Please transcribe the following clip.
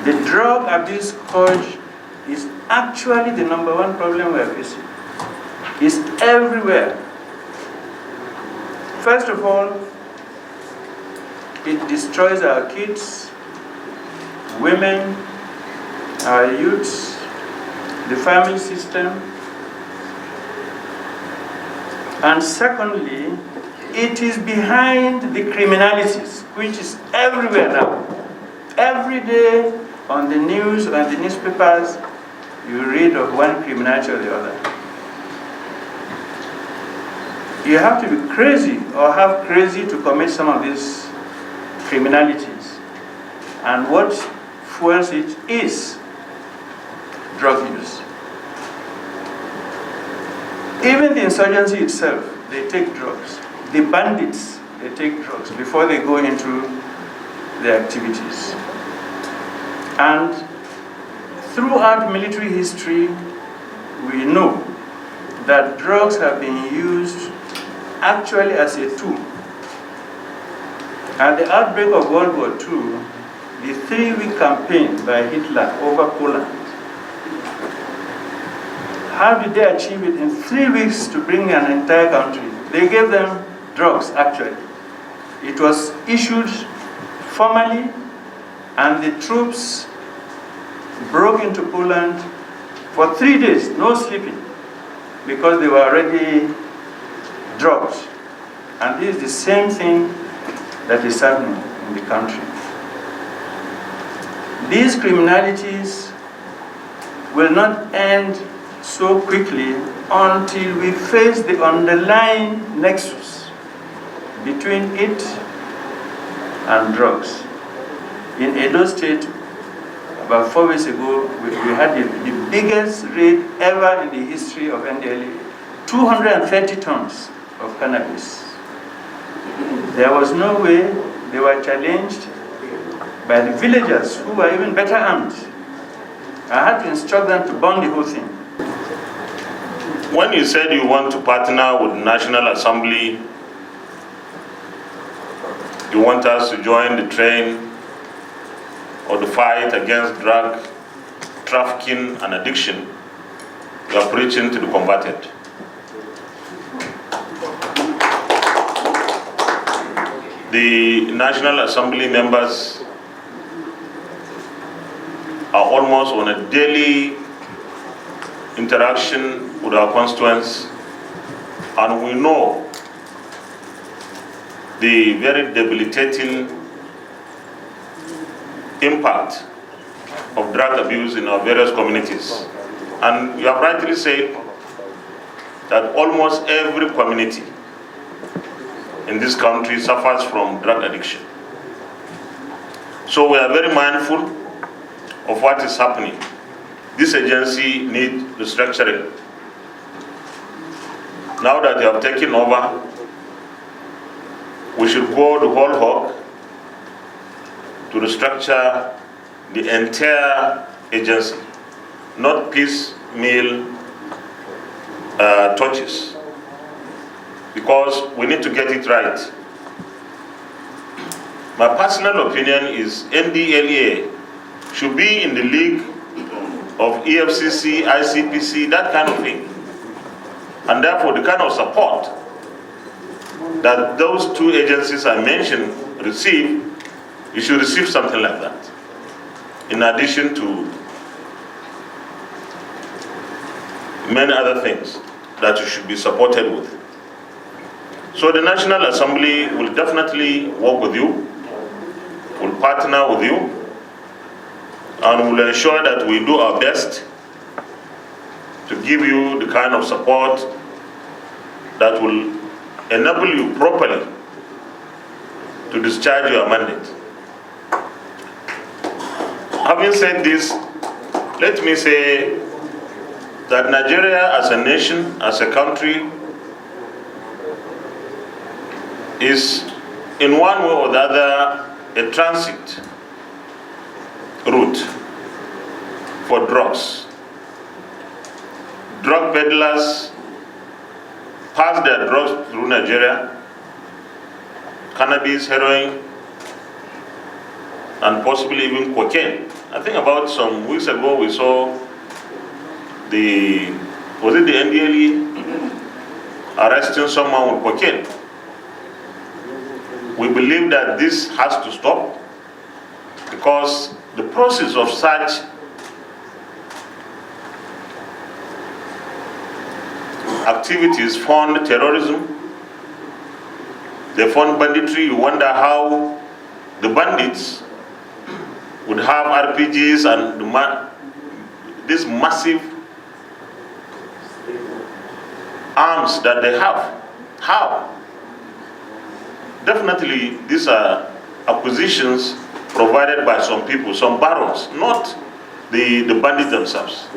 The drug abuse scourge is actually the #1 problem we are facing. It's everywhere. First of all, it destroys our kids, women, our youths, the family system. And secondly, it is behind the criminalities, which is everywhere now. Every day on the news or the newspapers, you read of one criminality or the other. You have to be crazy or have crazy to commit some of these criminalities. And what fuels it is drug use. Even the insurgency itself, they take drugs. The bandits, they take drugs before they go into their activities. And throughout military history, we know that drugs have been used actually as a tool. At the outbreak of World War II, the 3-week campaign by Hitler over Poland, how did they achieve it in 3 weeks to bring an entire country? They gave them drugs, actually. It was issued formally, and the troops broke into Poland for 3 days, no sleeping, because they were already drugged. And this is the same thing that is happening in the country. These criminalities will not end so quickly until we face the underlying nexus between it and drugs. In Edo State, about 4 weeks ago, we had the biggest raid ever in the history of NDLEA, 230 tons of cannabis. There was no way. They were challenged by the villagers who were even better armed. I had to instruct them to burn the whole thing. When you said you want to partner with the National Assembly, you want us to join the train or the fight against drug trafficking and addiction, you are preaching to the converted. The National Assembly members are almost on a daily interaction with our constituents, and we know the very debilitating impact of drug abuse in our various communities. And you have rightly said that almost every community in this country suffers from drug addiction. So we are very mindful of what is happening. This agency needs restructuring. Now that they have taken over, we should go the whole hog to restructure the entire agency, not piecemeal touches, because we need to get it right. My personal opinion is NDLEA should be in the league of EFCC, ICPC, that kind of thing. And therefore, the kind of support that those two agencies I mentioned receive, you should receive something like that, in addition to many other things that you should be supported with. So the National Assembly will definitely work with you, will partner with you, and will ensure that we do our best to give you the kind of support that will enable you properly to discharge your mandate. Having said this, let me say that Nigeria as a nation, as a country, is in one way or the other a transit route for drugs. Drug peddlers pass their drugs through Nigeria, cannabis, heroin, and possibly even cocaine I think about some weeks ago we saw was it the NDLEA arresting someone with cocaine. We believe that this has to stop because the process of such activities fund terrorism, they fund banditry. You wonder how the bandits would have RPGs and this massive arms that they have. How? Definitely these are acquisitions provided by some people, some barons, not the bandits themselves.